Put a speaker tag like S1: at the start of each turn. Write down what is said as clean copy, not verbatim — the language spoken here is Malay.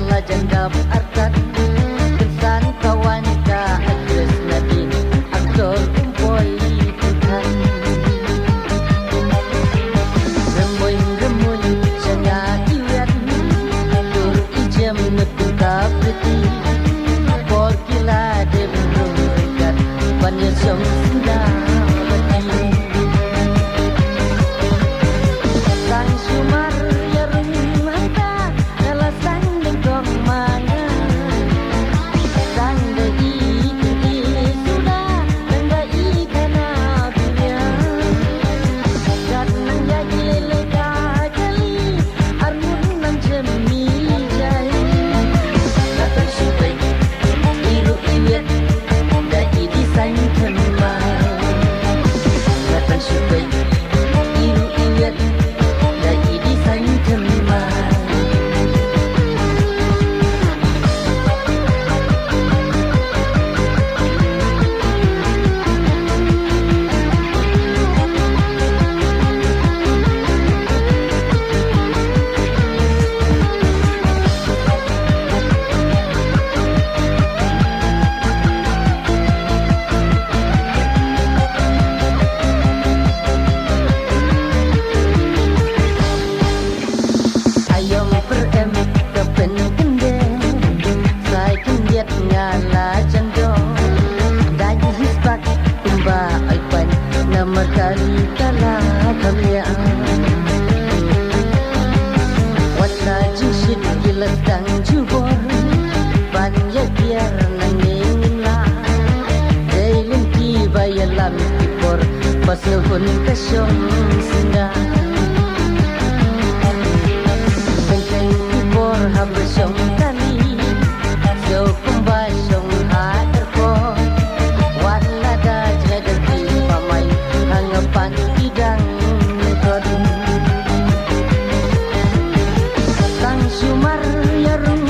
S1: ngala janda arkat kesan kawan ka agres nadin aksol umpoi tuhan remoy janga iwat tur ijem netuka peti por kila de berkat banyak semua sang sumar ya rumata ela sang dengkong mana sang dei sudah dan dei kana dunia dan nang ya lele ka jali armun nang jemi jai kata supai iru iwet dai di sang kemai kata supai iru iwet ngala jando dan hispak tumba aipan nama kali kala kamia wasa jisit giletang jubor banya biar nangin la dailin ki bayalam kipor pasnuhun kasyong singa bengkeng kipor habesyong tani so kumbasong haterko wala da jagati pamay hangapan idang kodin sang sumar yarum